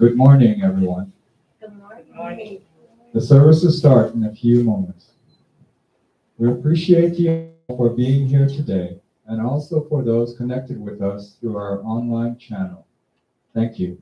Good morning, everyone. Good morning. The service will start in a few moments. We appreciate you all for being here today and also for those connected with us through our online channel. Thank you.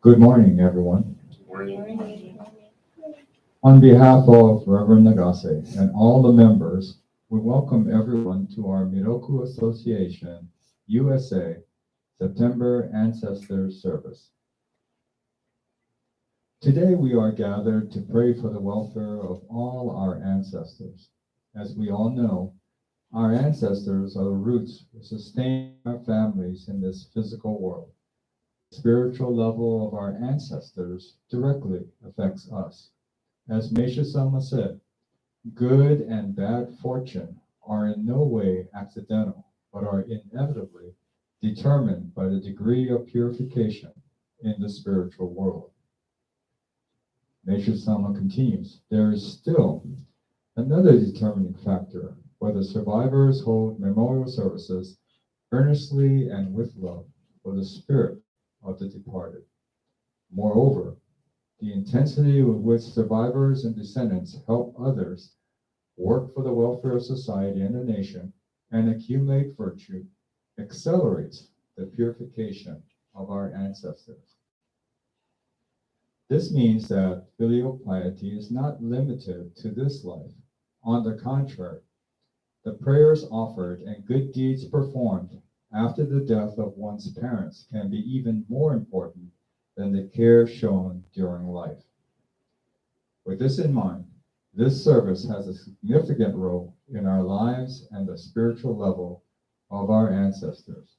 Good morning, everyone. On behalf of Reverend Nagase and all the members, we welcome everyone to our Miroku Association USA September Ancestor service. Today we are gathered to pray for the welfare of all our ancestors. As we all know, our ancestors are the roots that sustain our families in this physical world. The spiritual level of our ancestors directly affects us. As Meisha-sama said, good and bad fortune are in no way accidental, but are inevitably determined by the degree of purification in the spiritual world. Meishu Sama continues, there is still another determining factor whether survivors hold memorial services earnestly and with love for the spirit of the departed. Moreover, the intensity with which survivors and descendants help others work for the welfare of society and the nation and accumulate virtue accelerates the purification of our ancestors. This means that filial piety is not limited to this life. On the contrary, the prayers offered and good deeds performed after the death of one's parents can be even more important than the care shown during life. With this in mind, this service has a significant role in our lives and the spiritual level of our ancestors.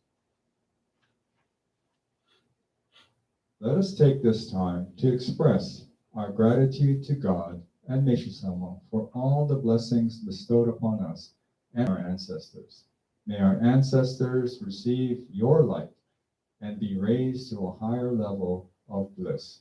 Let us take this time to express our gratitude to God and Meishu-sama for all the blessings bestowed upon us and our ancestors. May our ancestors receive your light and be raised to a higher level of bliss.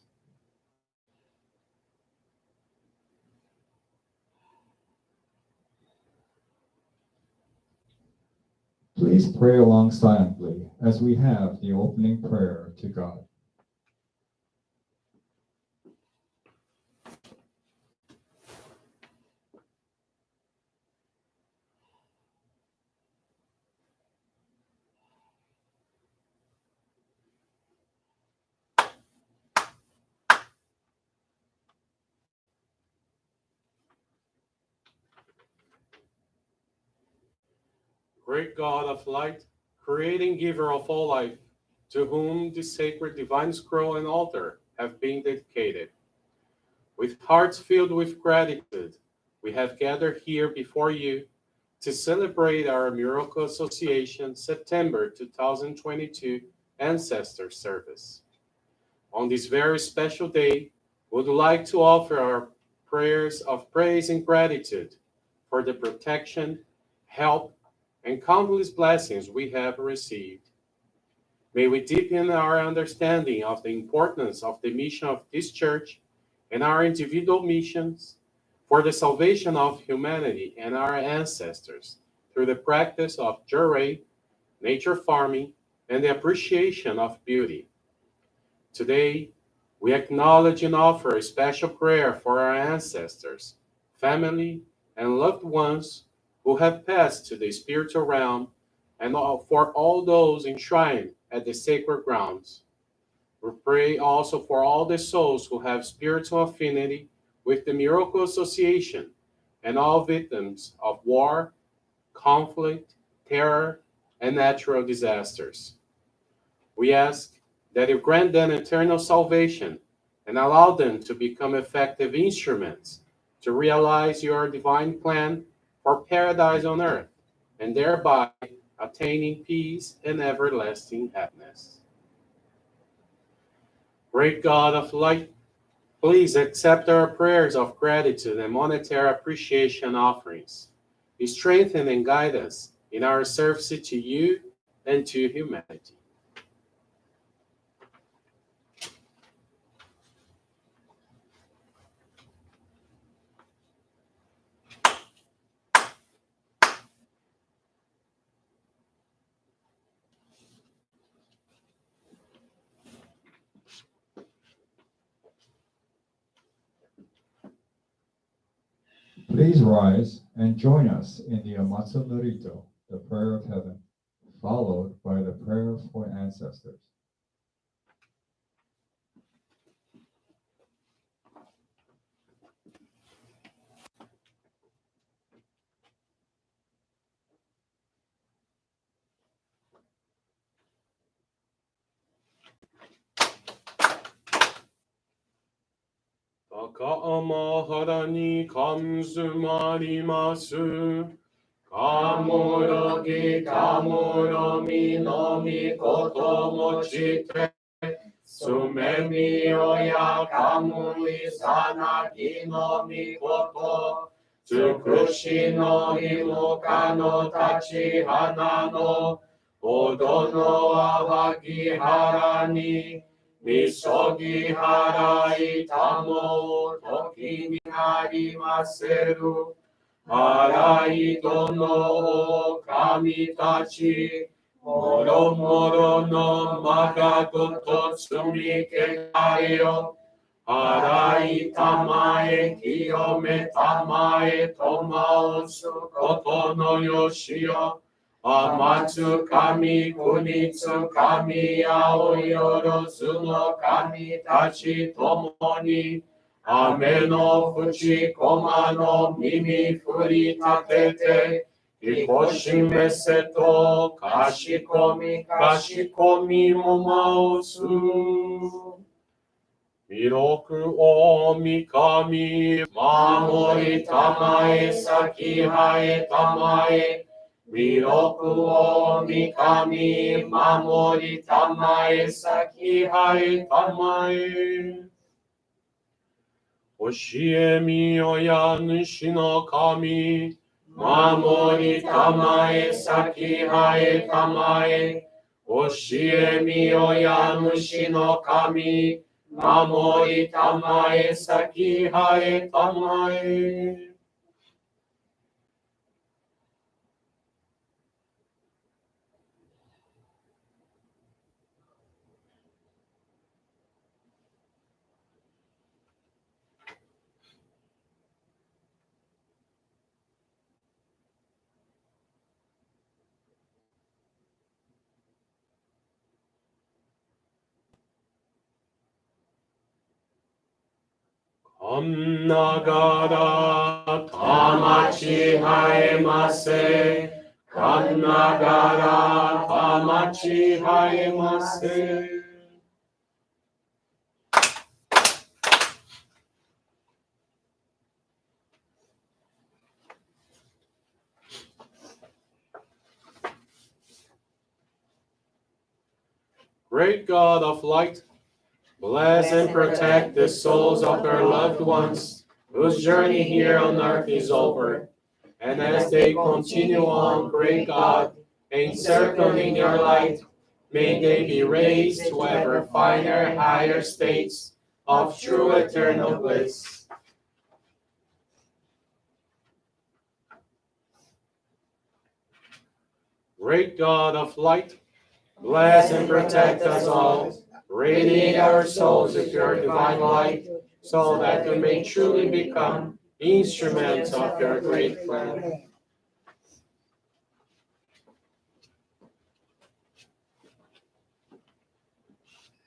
Please pray along silently as we have the opening prayer to God. Great God of light, creating giver of all life, to whom the sacred divine scroll and altar have been dedicated. With hearts filled with gratitude, we have gathered here before you to celebrate our Miroku Association September 2022 Ancestor Service. On this very special day, we would like to offer our prayers of praise and gratitude for the protection, help, and countless blessings we have received. May we deepen our understanding of the importance of the mission of this church and our individual missions for the salvation of humanity and our ancestors through the practice of jurei, nature farming, and the appreciation of beauty. Today, we acknowledge and offer a special prayer for our ancestors, family, and loved ones who have passed to the spiritual realm, and for all those enshrined at the sacred grounds. We pray also for all the souls who have spiritual affinity with the Miroku Association and all victims of war, conflict, terror, and natural disasters. We ask that you grant them eternal salvation and allow them to become effective instruments to realize your divine plan for paradise on earth, and thereby attaining peace and everlasting happiness. Great God of light, please accept our prayers of gratitude and monetary appreciation offerings. Be strengthened and guide us in our service to you and to humanity. Please rise and join us in the Amatsu Norito, the prayer of heaven, followed by the prayer for ancestors. Takaama ni kanzumarimasu. Kamorogi kamoromi no mikoto mochite. Sumemi oya kamui sanagi no mikoto. Tsukushi no himoka no tachihana no ほどのわき腹に、みそぎ払いたも時にありませる。洗いどの神たち、もろもろのまがごと積みけかれよ。洗いたまえ、清めたまえ、とまおすことのよしよ。天つ神、国つ神、やおよろずの神たちともに、雨の淵駒の耳振り立てて、ひこしめせと、かしこみもまおす。弥勒を御神、守りたまえ、先生えたまえ。弥勒を御神、守りたまえ、先生えたまえ。教えみよや主の神、守りたまえ、先生えたまえ。教えみよや主の神、守りたまえ、先生えたまえ。かんながら、たまちはえませ。かんながら、たまちはえませ。Great God of light, bless and protect the souls of our loved ones whose journey here on earth is over. And as they continue on, great God, encircling your light, may they be raised to ever finer, higher states of true eternal bliss. Great God of light, bless and protect us all. Radiate our souls with your divine light, so that we may truly become instruments of your great plan.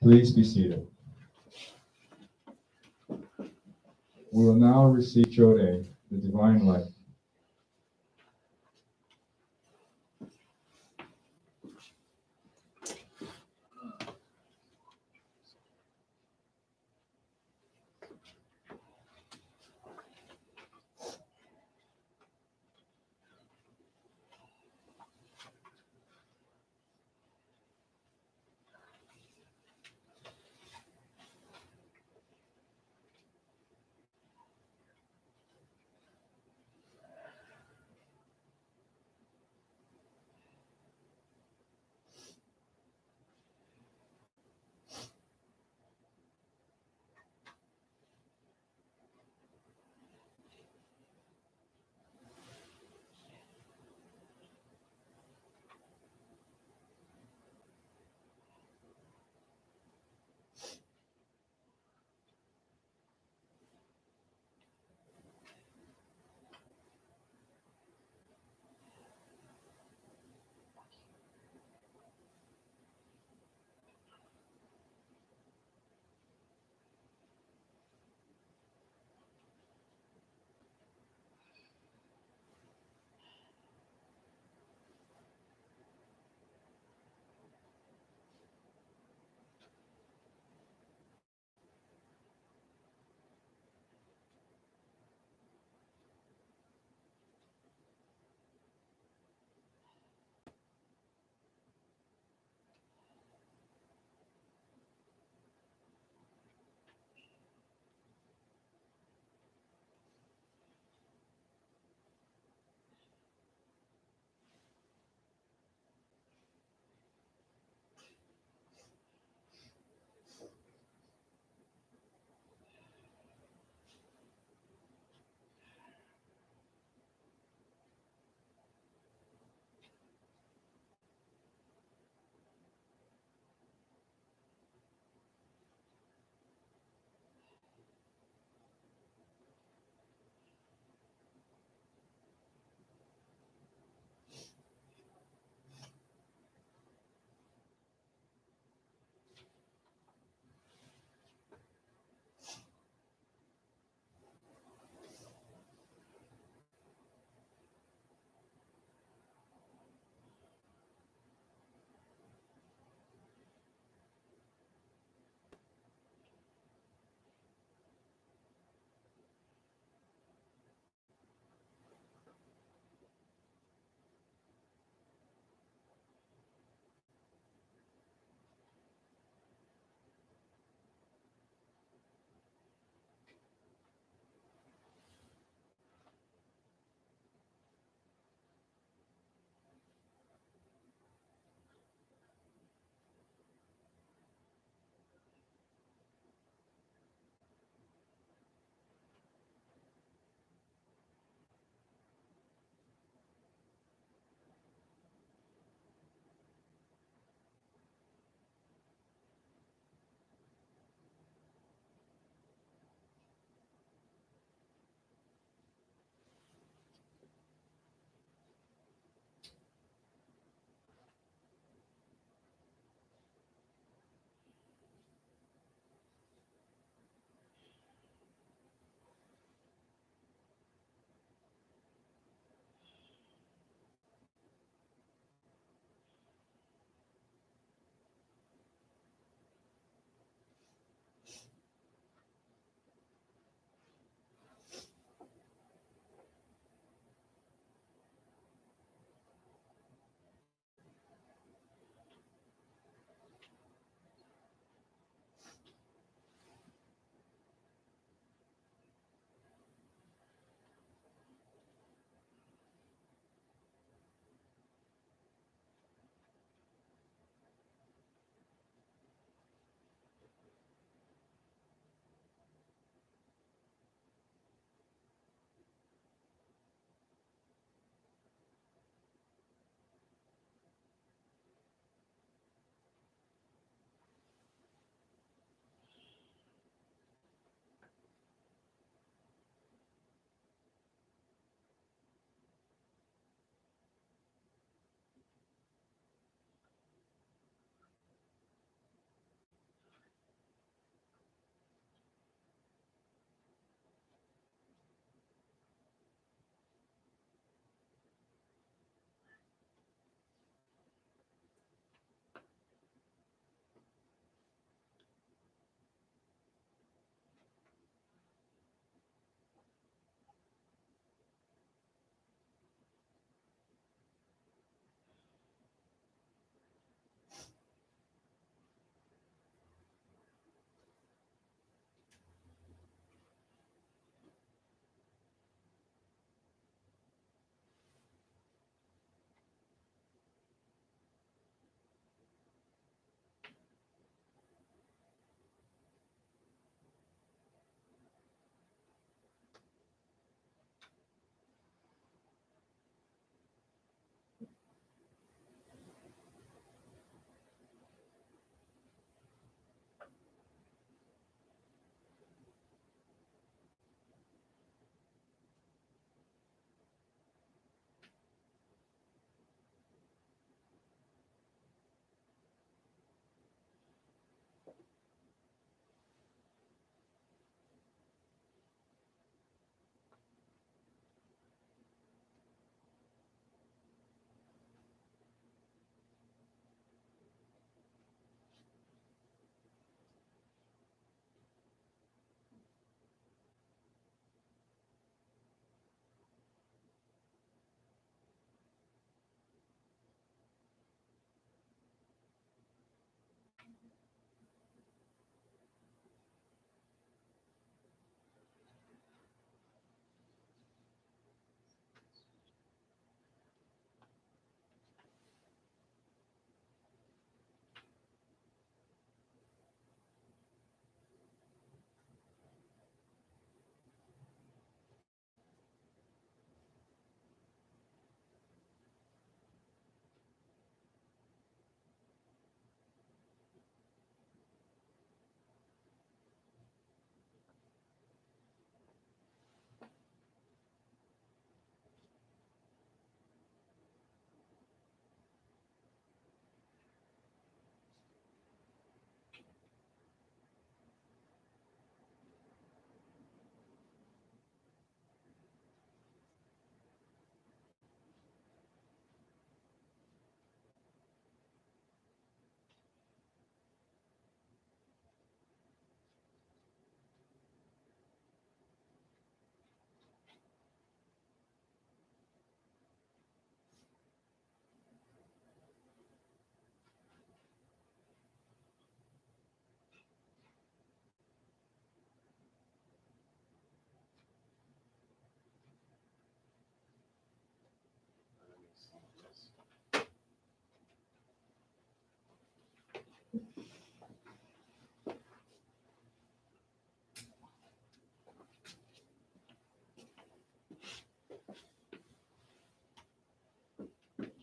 Please be seated. We will now receive Chode, the divine light.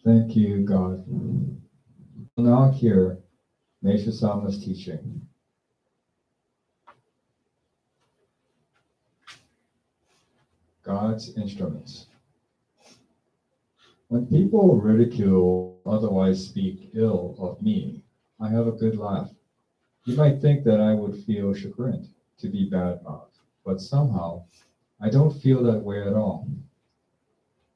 Thank you, God. We'll now hear Meishu Sama's teaching. God's instruments. When people ridicule or otherwise speak ill of me, I have a good laugh. You might think that I would feel chagrined to be badmouthed, but somehow I don't feel that way at all.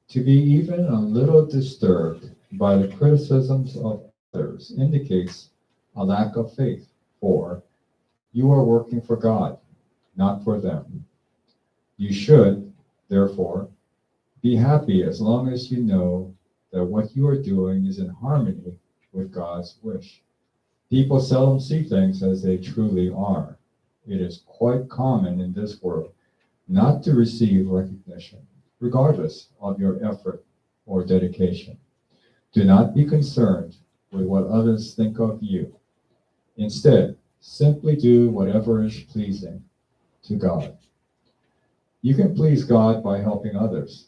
To be even a little disturbed by the criticisms of others indicates a lack of faith, for you are working for God, not for them. You should, therefore, be happy as long as you know that what you are doing is in harmony with God's wish. People seldom see things as they truly are. It is quite common in this world not to receive recognition, regardless of your effort or dedication. Do not be concerned with what others think of you. Instead, simply do whatever is pleasing to God. You can please God by helping others.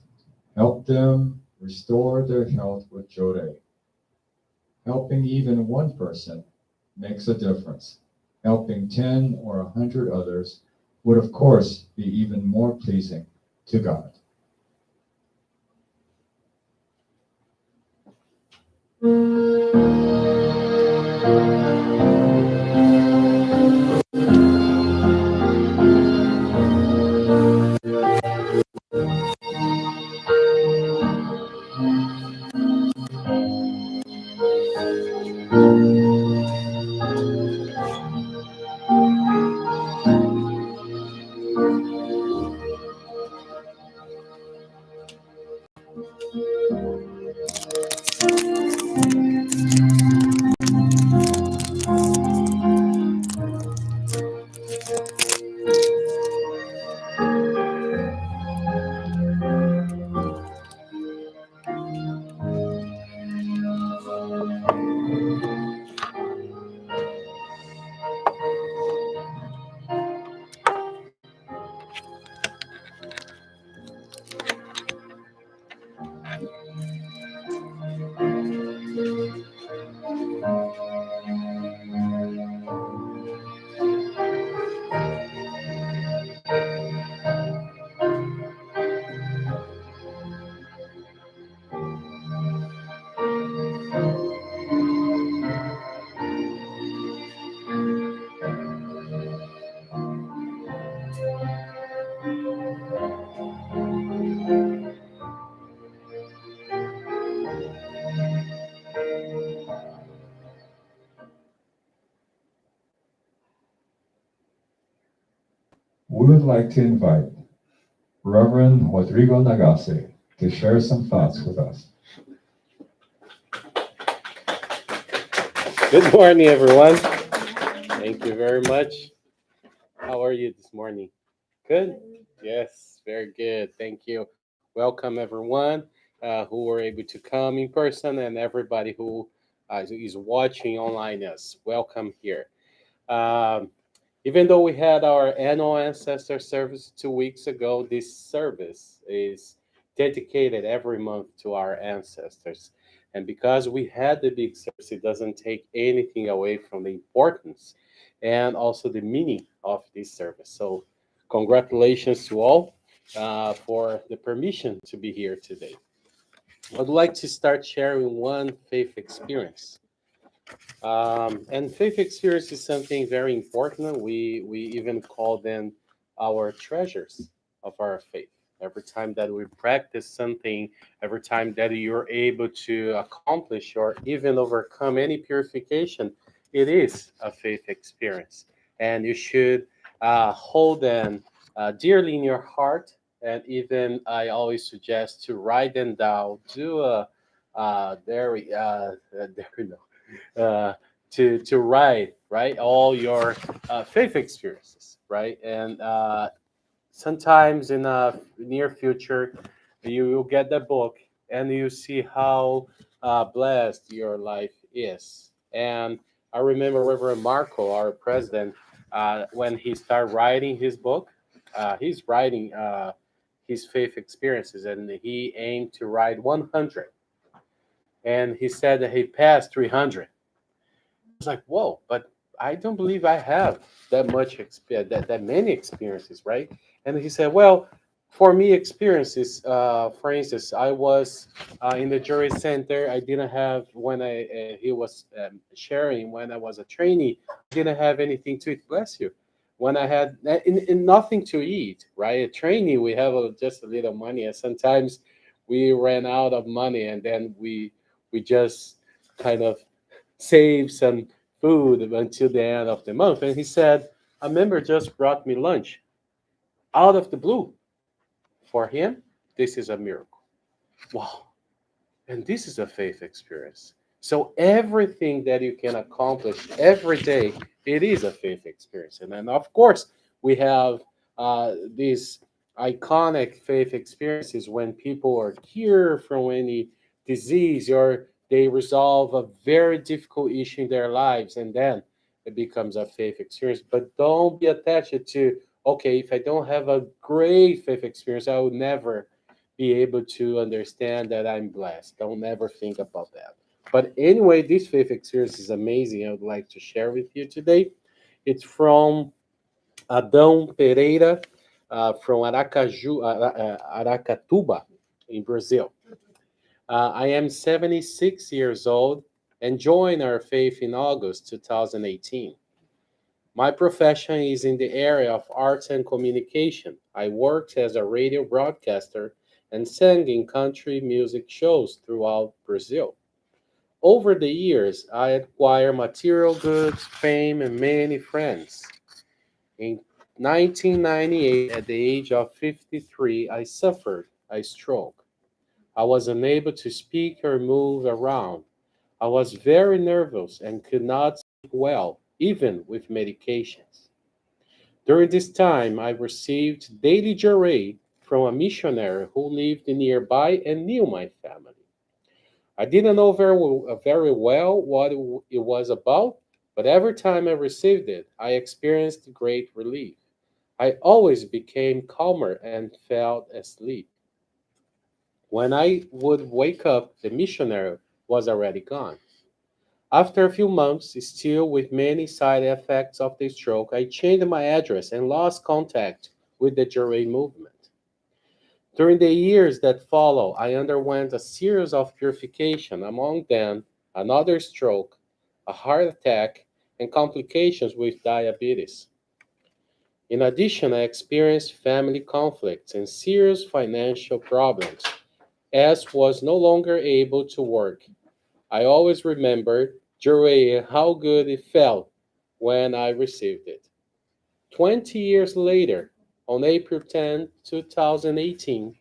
Help them restore their health with Jode. Helping even one person makes a difference. Helping 10 or 100 others would, of course, be even more pleasing to God. We would like to invite Reverend Rodrigo Nagase to share some thoughts with us. Good morning, everyone. Thank you very much. How are you this morning? Good? Yes, very good. Thank you. Welcome, everyone who were able to come in person and everybody who is watching online us. Welcome here. Um, Even though we had our annual Ancestor service 2 weeks ago, this service is dedicated every month to our ancestors. And because we had the big service, it doesn't take anything away from the importance and also the meaning of this service. So, congratulations to all for the permission to be here today. I'd like to start sharing one faith experience. And faith experience is something very important. We even call them our treasures of our faith. Every time that we practice something, every time that you're able to accomplish or even overcome any purification, it is a faith experience. And you should hold them dearly in your heart. And even I always suggest to write them down. Do a there we go uh, to write right all your faith experiences, right? And sometimes in a near future, you will get the book and you see how blessed your life is. And I remember Reverend Marco, our president, when he started writing his book, he's writing his faith experiences, and he aimed to write 100. and he said that he passed 300. I was like, whoa, but I don't believe I have that much that many experiences, right? And he said, well, for me, experiences, for instance, I was in the jury center. I didn't have when he was sharing when I was a trainee. I didn't have anything to eat. Bless you. When I had nothing to eat, right? A trainee, we have just a little money, and sometimes we ran out of money, and then we just kind of save some food until the end of the month. And he said, a member just brought me lunch out of the blue. For him, this is a miracle. Wow. And this is a faith experience. So everything that you can accomplish every day, it is a faith experience. And then, of course, we have these iconic faith experiences when people are cured from any disease or they resolve a very difficult issue in their lives, and then it becomes a faith experience. But don't be attached to, okay, if I don't have a great faith experience, I will never be able to understand that I'm blessed. Don't ever think about that. But anyway, this faith experience is amazing. I would like to share with you today. It's from Adão Pereira, from Aracatuba in Brazil. I am 76 years old and joined our faith in August 2018. My profession is in the area of arts and communication. I worked as a radio broadcaster and sang in country music shows throughout Brazil. Over the years, I acquired material goods, fame, and many friends. In 1998, at the age of 53, I suffered a stroke. I was unable to speak or move around. I was very nervous and could not sleep well, even with medications. During this time, I received daily jewelry from a missionary who lived nearby and knew my family. I didn't know very well what it was about, but every time I received it, I experienced great relief. I always became calmer and fell asleep. When I would wake up, the missionary was already gone. After a few months, still with many side effects of the stroke, I changed my address and lost contact with the Jure movement. During the years that followed, I underwent a series of purification, among them another stroke, a heart attack, and complications with diabetes. In addition, I experienced family conflicts and serious financial problems, as was no longer able to work. I always remembered Jure and how good it felt when I received it. 20 years later, on April 10, 2018,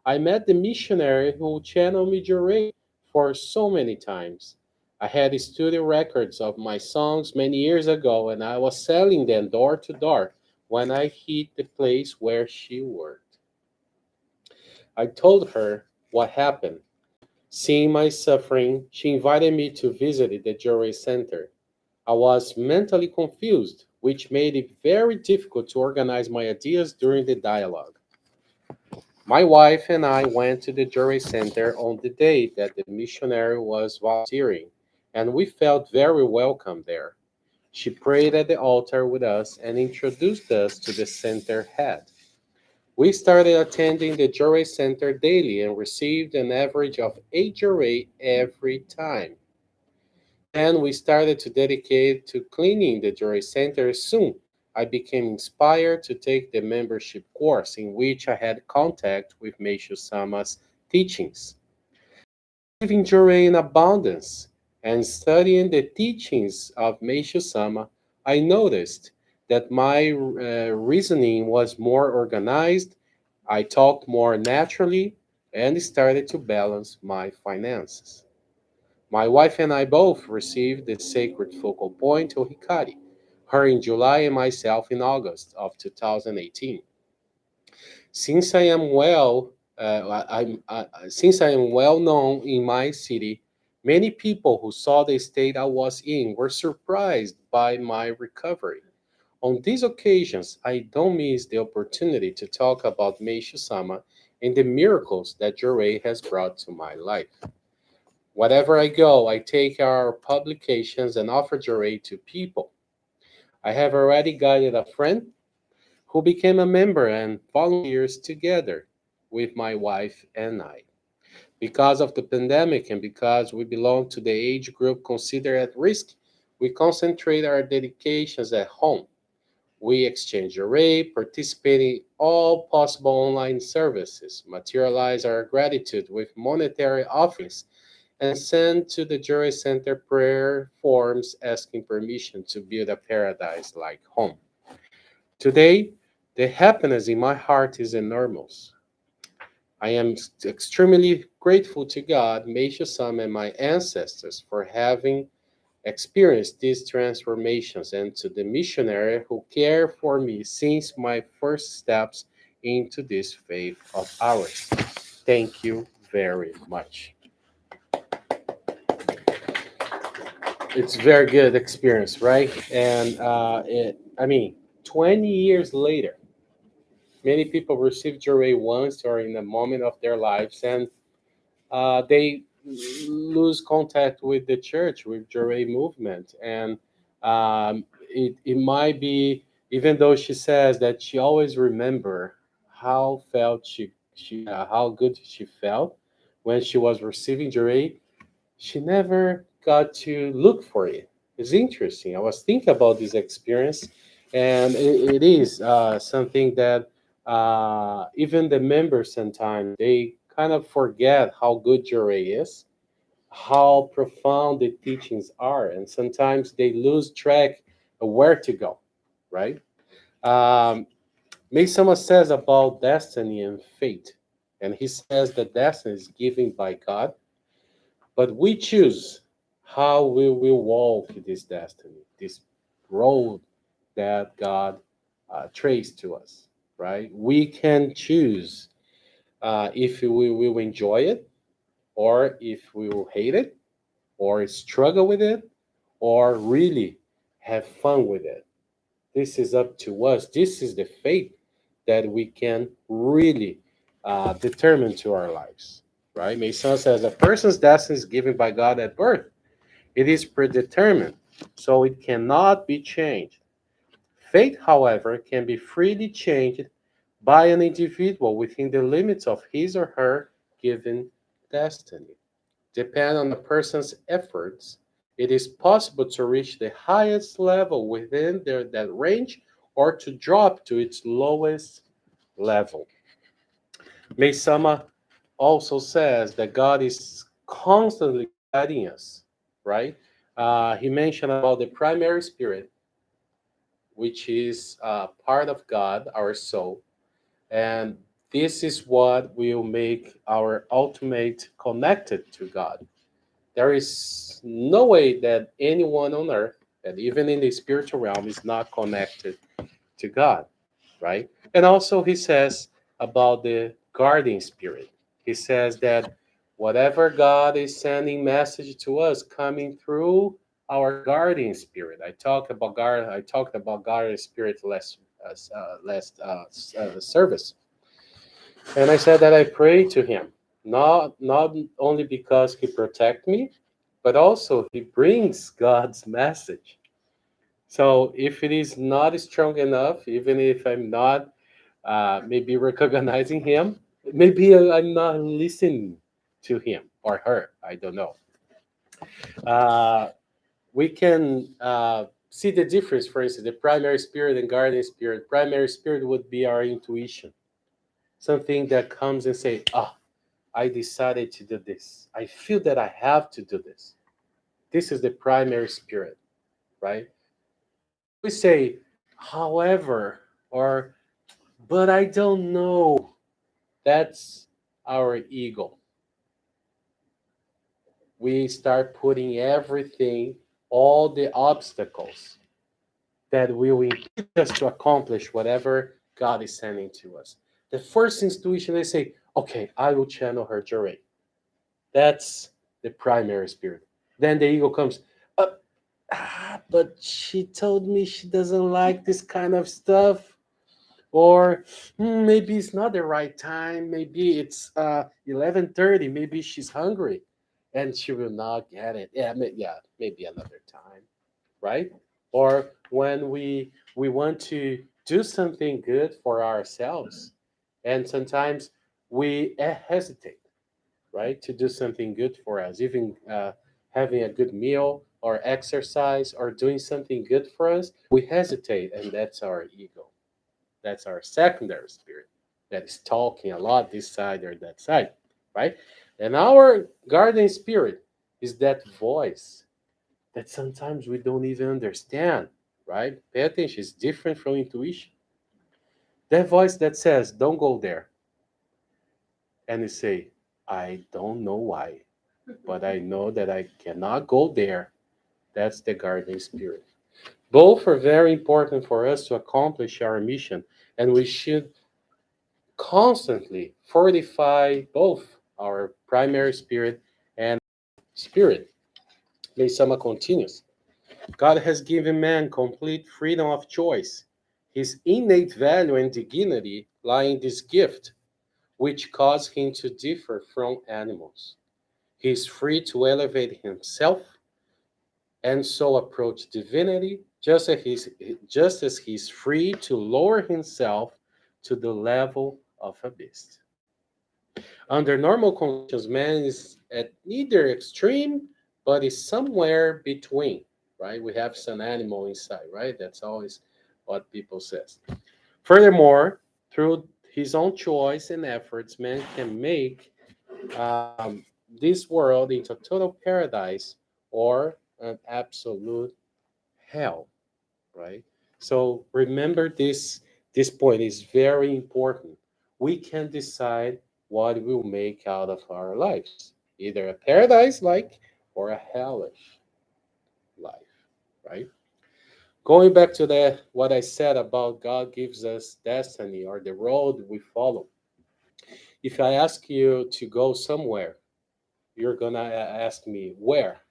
I met the missionary who channeled me Jure for so many times. I had studio records of my songs many years ago, and I was selling them door to door when I hit the place where she worked. I told her what happened. Seeing my suffering, she invited me to visit the Jure Center. I was mentally confused, which made it very difficult to organize my ideas during the dialogue. My wife and I went to the jury center on the day that the missionary was volunteering, and we felt very welcome there. She prayed at the altar with us and introduced us to the center head. We started attending the jury center daily and received an average of 8 jury every time. Then we started to dedicate to cleaning the jury center. Soon, I became inspired to take the membership course in which I had contact with Meishu Sama's teachings. Living jury in abundance and studying the teachings of Meishu Sama, I noticed that my reasoning was more organized, I talked more naturally, and started to balance my finances. My wife and I both received the sacred focal point of Hikari, her in July and myself in August of 2018. Since I am since I am well known in my city, many people who saw the state I was in were surprised by my recovery. On these occasions, I don't miss the opportunity to talk about Meishu Sama and the miracles that Jure has brought to my life. Wherever I go, I take our publications and offer Jure to people. I have already guided a friend who became a member and volunteers together with my wife and I. Because of the pandemic and because we belong to the age group considered at risk, we concentrate our dedications at home. We exchange array, participate in all possible online services, materialize our gratitude with monetary offerings, and send to the Jury Center prayer forms asking permission to build a paradise like home. Today, the happiness in my heart is enormous. I am extremely grateful to God, Meishu-sama, and my ancestors for having experienced these transformations, and to the missionary who cared for me since my first steps into this faith of ours. Thank you very much. It's very good experience, right? And I mean, 20 years later, many people receive Jure once or in a moment of their lives, and they lose contact with the church, with Jure movement, and it might be, even though she says that she always remember how felt how good she felt when she was receiving Jure, she never got to look for it. It's interesting. I was thinking about this experience, and it is something that even the members sometimes they kind of forget how good Jure is, how profound the teachings are, and sometimes they lose track of where to go. Right? Um, Mesama says about destiny and fate, and he says that destiny is given by God, but we choose how we will walk this destiny, this road that God traced to us, right? We can choose if we will enjoy it, or if we will hate it, or struggle with it, or really have fun with it. This is up to us. This is the fate that we can really determine to our lives, right? Mason says a person's destiny is given by God at birth. It is predetermined, so it cannot be changed. Fate, however, can be freely changed by an individual within the limits of his or her given destiny. Depending on a person's efforts, it is possible to reach the highest level within that range or to drop to its lowest level. Meisama also says that God is constantly guiding us, right? He mentioned about the primary spirit, which is part of God, our soul, and this is what will make our ultimate connected to God. There is no way that anyone on earth, and even in the spiritual realm, is not connected to God, right? And also, he says about the guardian spirit. He says that whatever God is sending message to us coming through our guardian spirit. I talked about guardian spirit last service, and I said that I pray to him, not only because he protect me, but also he brings God's message. So if it is not strong enough, even if I'm not maybe recognizing him, maybe I'm not listening to him or her. I don't know. Uh, we can see the difference. For instance, the primary spirit and guardian spirit. Primary spirit would be our intuition, something that comes and say, "Ah, I decided to do this. I feel that I have to do this." This is the primary spirit, right? We say, however, or but I don't know. That's our ego. We start putting everything, all the obstacles that will impede us to accomplish whatever God is sending to us. The first intuition, they say, okay, I will channel her Jure. That's the primary spirit. Then the ego comes, uh, but she told me she doesn't like this kind of stuff. Or maybe it's not the right time. Maybe it's 11:30. Maybe she's hungry, and she will not get it. Yeah, maybe another time, right? Or when we want to do something good for ourselves, and sometimes we hesitate, right, to do something good for us, even having a good meal or exercise or doing something good for us, we hesitate, and that's our ego. That's our secondary spirit that is talking a lot this side or that side, right? And our guardian spirit is that voice that sometimes we don't even understand, right? Pay attention, it's different from intuition. That voice that says, don't go there. And you say, I don't know why, but I know that I cannot go there. That's the guardian spirit. Both are very important for us to accomplish our mission, and we should constantly fortify both our primary spirit and spirit. Meisama continues. God has given man complete freedom of choice. His innate value and dignity lie in this gift, which cause him to differ from animals. He is free to elevate himself and so approach divinity, just as he is free to lower himself to the level of a beast. Under normal conditions, man is at neither extreme, but is somewhere between, right? We have some animal inside, right? That's always what people says. Furthermore, through his own choice and efforts, man can make this world into a total paradise or an absolute hell, right? So remember this point is very important. We can decide what we'll make out of our lives, either a paradise like or a hellish life, right? Going back to the what I said about God gives us destiny or the road we follow. If I ask you to go somewhere, you're gonna ask me where.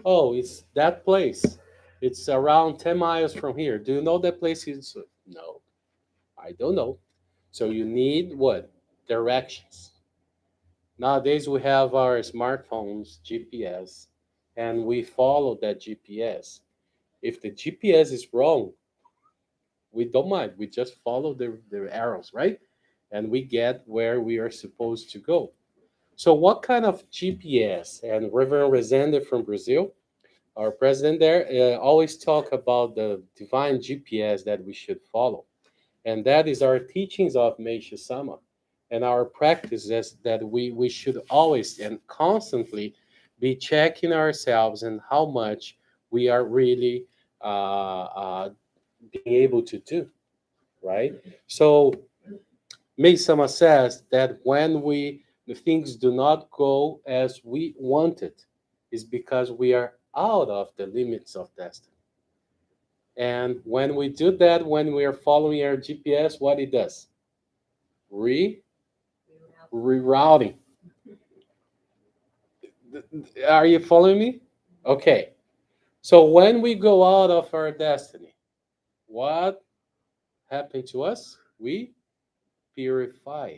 Oh, it's that place. It's around 10 miles from here. Do you know that place is? No, I don't know. So you need what? Directions. Nowadays we have our smartphones, GPS, and we follow that GPS. If the GPS is wrong, we don't mind. We just follow the arrows, right? And we get where we are supposed to go. So what kind of GPS? And Reverend Rezende from Brazil, our president there, always talk about the divine GPS that we should follow. And that is our teachings of Meishu Sama and our practices that we should always and constantly be checking ourselves and how much we are really being able to do, right? So Meisama says that when the things do not go as we wanted, is because we are out of the limits of destiny. And when we do that, when we are following our GPS, what it does? Re Rerouting. Are you following me? Okay. So when we go out of our destiny, what happened to us? We purify.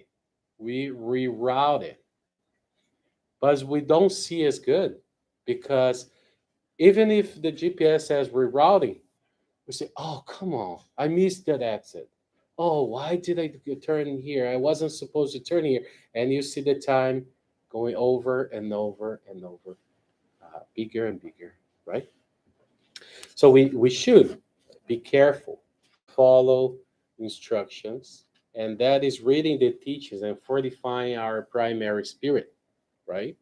We reroute it. But we don't see as good because even if the GPS says rerouting, we say, oh, come on, I missed that exit. Oh, why did I turn here? I wasn't supposed to turn here. And you see the time going over and over and over, bigger and bigger, right? So we should be careful, follow instructions, and that is reading the teachings and fortifying our primary spirit, right?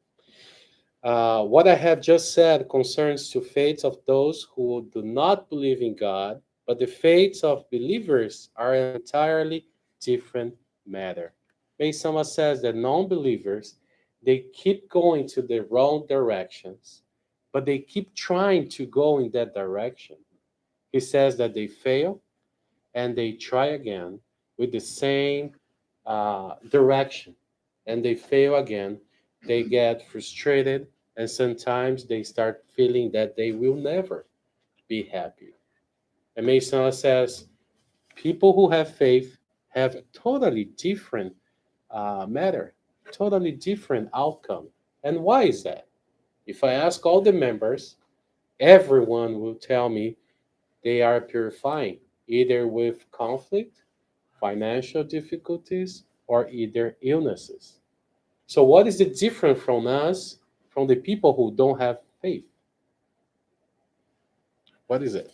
What I have just said concerns to fates of those who do not believe in God, but the fates of believers are an entirely different matter. Meisama says that non-believers they keep going to the wrong directions, but they keep trying to go in that direction. He says that they fail and they try again with the same direction and they fail again. They get frustrated and sometimes they start feeling that they will never be happy. And Mason says people who have faith have totally different matter, totally different outcome. And why is that? If I ask all the members, everyone will tell me they are purifying, either with conflict, financial difficulties, or either illnesses. So, what is the difference from us, from the people who don't have faith? What is it?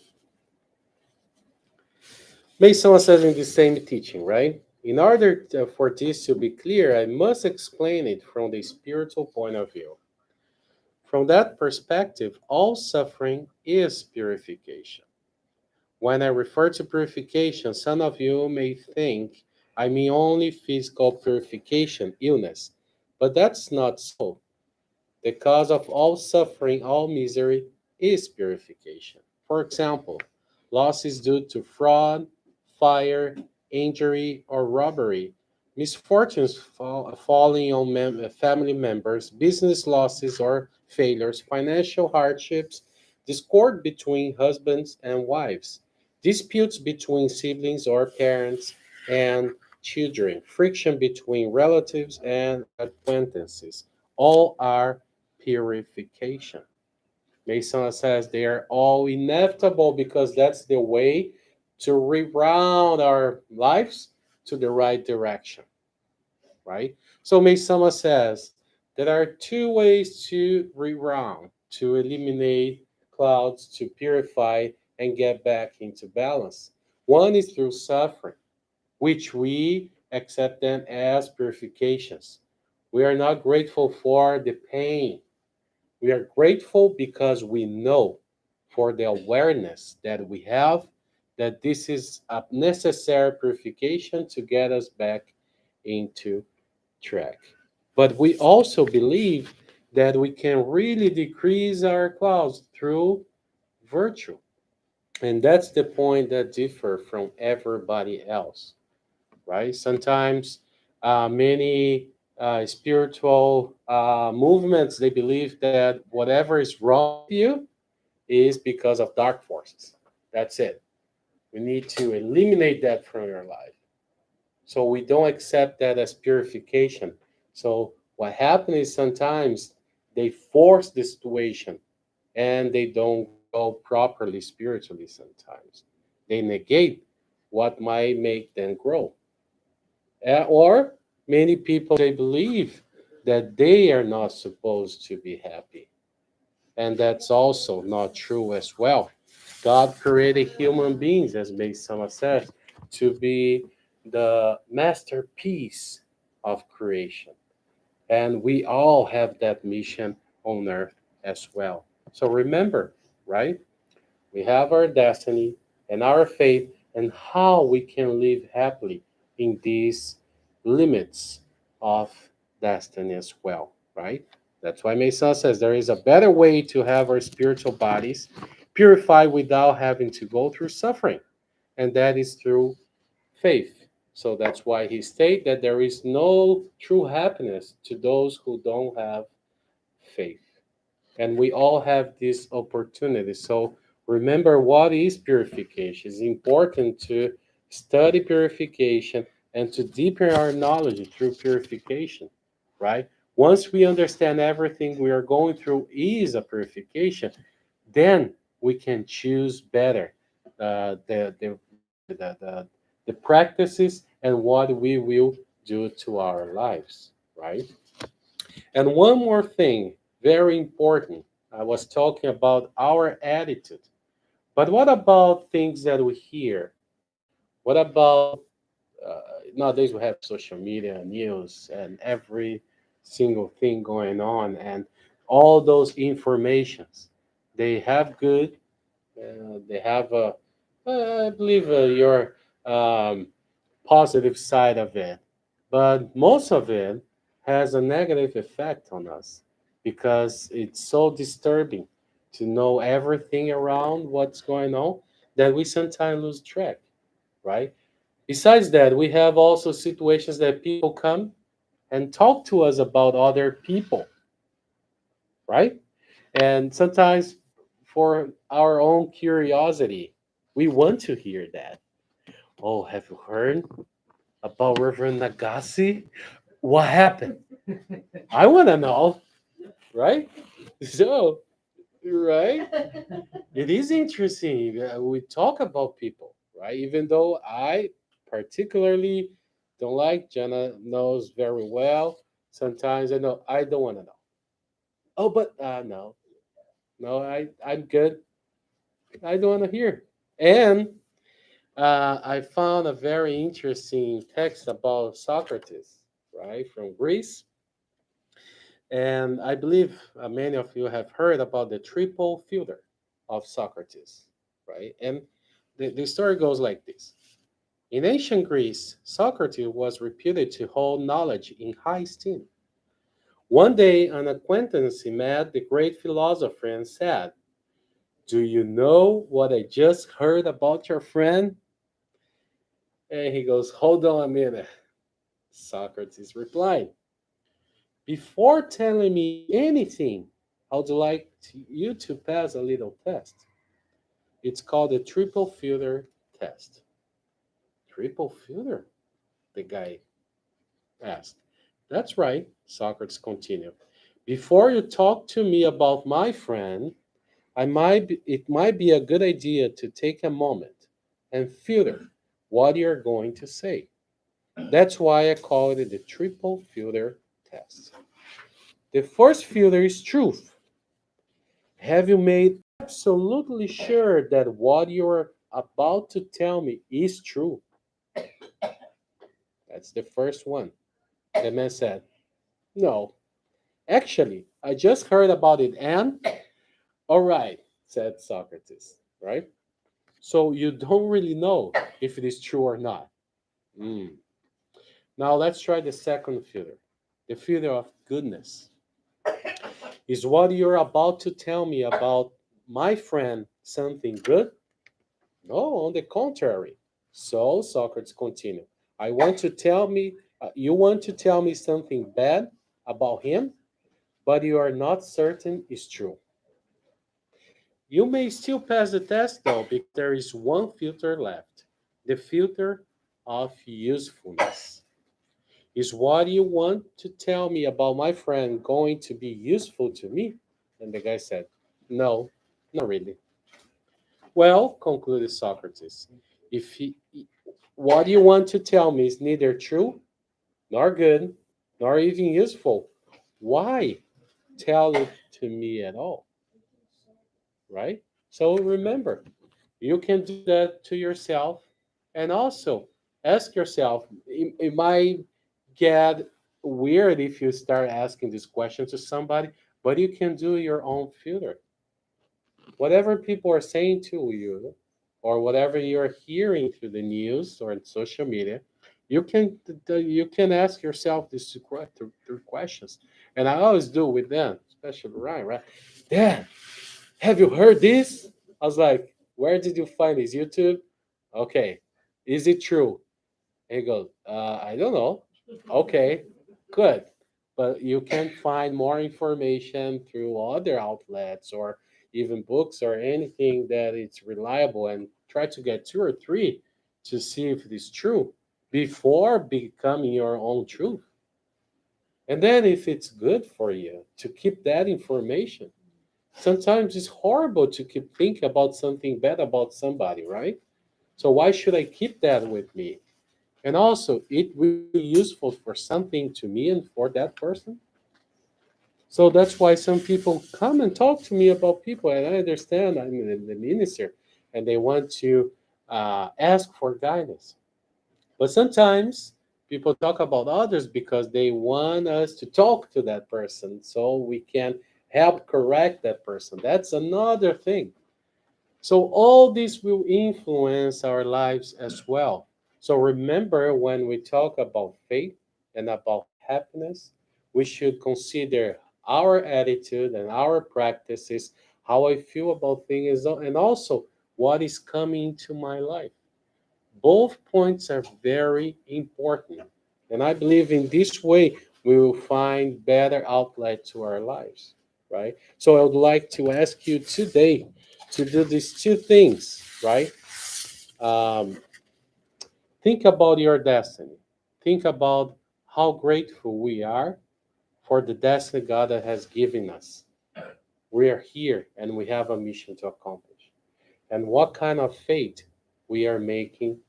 Mason says in the same teaching, right? In order for this to be clear, I must explain it from the spiritual point of view. From that perspective, all suffering is purification. When I refer to purification, some of you may think I mean only physical purification, illness, but that's not so. The cause of all suffering, all misery, is purification. For example, losses due to fraud, fire, injury, or robbery, misfortunes falling on family members, business losses or failures, financial hardships, discord between husbands and wives, disputes between siblings or parents and children, friction between relatives and acquaintances, all are purification. Mason says they are all inevitable because that's the way to reroute our lives to the right direction, right? So Mason says there are two ways to reroute, to eliminate clouds, to purify and get back into balance. One is through suffering, which we accept them as purifications. We are not grateful for the pain. We are grateful because we know for the awareness that we have that this is a necessary purification to get us back into track. But we also believe that we can really decrease our clouds through virtue. And that's the point that differ from everybody else, right? Sometimes many spiritual movements they believe that whatever is wrong with you is because of dark forces. That's it. We need to eliminate that from your life. So we don't accept that as purification. So what happens is sometimes they force the situation and they don't grow properly spiritually sometimes. They negate what might make them grow. Or many people they believe that they are not supposed to be happy. And that's also not true as well. God created human beings, as Mason says, to be the masterpiece of creation. And we all have that mission on earth as well. So remember, right? We have our destiny and our faith and how we can live happily in these limits of destiny as well, right? That's why Mesa says there is a better way to have our spiritual bodies purified without having to go through suffering, and that is through faith. So that's why he states that there is no true happiness to those who don't have faith. And we all have this opportunity. So remember what is purification. It's important to study purification and to deepen our knowledge through purification, right? Once we understand everything we are going through is a purification, then we can choose better the practices and what we will do to our lives, right? And one more thing, very important. I was talking about our attitude. But what about things that we hear? What about nowadays we have social media, news, and every single thing going on, and all those informations. They have good, they have I believe your um, positive side of it, but most of it has a negative effect on us because it's so disturbing to know everything around what's going on that we sometimes lose track, right? Besides that, we have also situations that people come and talk to us about other people, right? And sometimes for our own curiosity, we want to hear that. Oh, have you heard about Reverend Nagasi? What happened? I want to know, right? So, right? It is interesting. We talk about people, right? Even though I particularly don't like, Jenna knows very well. Sometimes I know I don't want to know. Oh, but no, no, I'm good. I don't want to hear. And I found a very interesting text about Socrates, right, from Greece. And I believe many of you have heard about the triple filter of Socrates, right? And the story goes like this. In ancient Greece, Socrates was reputed to hold knowledge in high esteem. One day, an acquaintance met the great philosopher and said, "Do you know what I just heard about your friend?" And he goes, "Hold on a minute." Socrates replied, "Before telling me anything, I would like you to pass a little test. It's called the triple filter test." Triple filter? The guy asked. "That's right," Socrates continued. "Before you talk to me about my friend, it might be a good idea to take a moment and filter what you're going to say. That's why I call it the triple filter test. The first filter is truth. Have you made absolutely sure that what you're about to tell me is true?" That's the first one. The man said, "No, actually, I just heard about it and..." "All right," said Socrates, right? "So you don't really know if it is true or not." Hmm. Now let's try the second filter, the filter of goodness. Is what you're about to tell me about my friend something good? No, on the contrary. So Socrates continued, you want to tell me something bad about him, but you are not certain it's true. You may still pass the test though, because there is one filter left, the filter of usefulness. Is what you want to tell me about my friend going to be useful to me? And the guy said, "No, not really." "Well," concluded Socrates, if he, what you want to tell me is neither true, nor good, nor even useful, why tell it to me at all? Right? So remember, you can do that to yourself, and also ask yourself, it might get weird if you start asking this question to somebody, but you can do your own filter. Whatever people are saying to you, or whatever you're hearing through the news or in social media, you can ask yourself these two questions. And I always do with them, especially Ryan, right? "Dad, have you heard this?" I was like, "Where did you find this? YouTube?" "Okay. Is it true?" And he goes, "I don't know." "Okay, good." But you can find more information through other outlets or even books or anything that it's reliable, and try to get two or three to see if it is true before becoming your own truth. And then if it's good for you to keep that information, sometimes it's horrible to keep thinking about something bad about somebody, right? So why should I keep that with me? And also, it will be useful for something to me and for that person. So that's why some people come and talk to me about people, and I understand I'm the minister, and they want to ask for guidance. But sometimes people talk about others because they want us to talk to that person so we can help correct that person. That's another thing. So all this will influence our lives as well. So remember, when we talk about faith and about happiness, we should consider our attitude and our practices, how I feel about things, and also what is coming into my life. Both points are very important. And I believe in this way, we will find better outlet to our lives, right? So I would like to ask you today to do these two things, right? Um, think about your destiny. Think about how grateful we are for the destiny God that has given us. We are here and we have a mission to accomplish. And what kind of faith we are making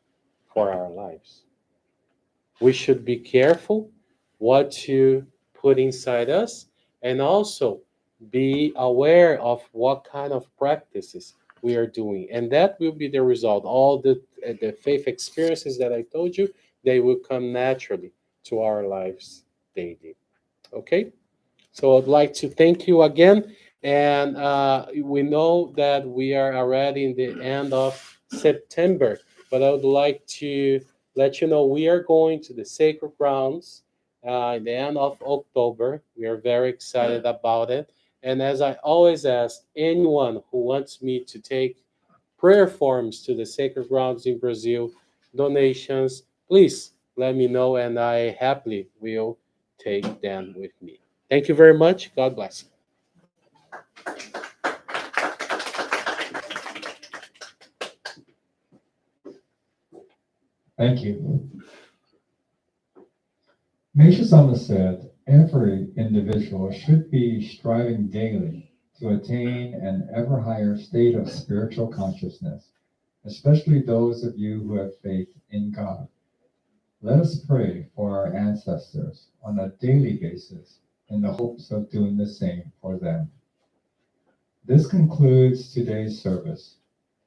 for our lives. We should be careful what to put inside us and also be aware of what kind of practices we are doing. And that will be the result. All the faith experiences that I told you, they will come naturally to our lives daily. Okay? So I'd like to thank you again. And we know that we are already in the end of September, but I would like to let you know we are going to the sacred grounds in the end of October. We are very excited about it. And as I always ask, anyone who wants me to take prayer forms to the sacred grounds in Brazil, donations, please let me know, and I happily will take them with me. Thank you very much. God bless you. Thank you. Meisha-sama said, every individual should be striving daily to attain an ever higher state of spiritual consciousness, especially those of you who have faith in God. Let us pray for our ancestors on a daily basis in the hopes of doing the same for them. This concludes today's service.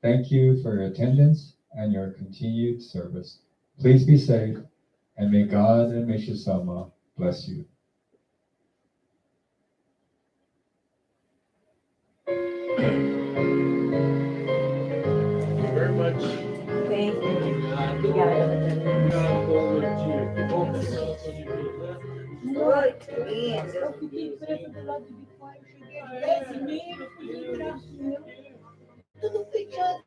Thank you for your attendance and your continued service. Please be safe, and may God and Meisha-sama bless you. Thank you very much. Thank you. Obrigado. Obrigada. Muito lindo. Eu fiquei presa do lado de fora, eu cheguei às 10h30, fui entrar, tudo fechado.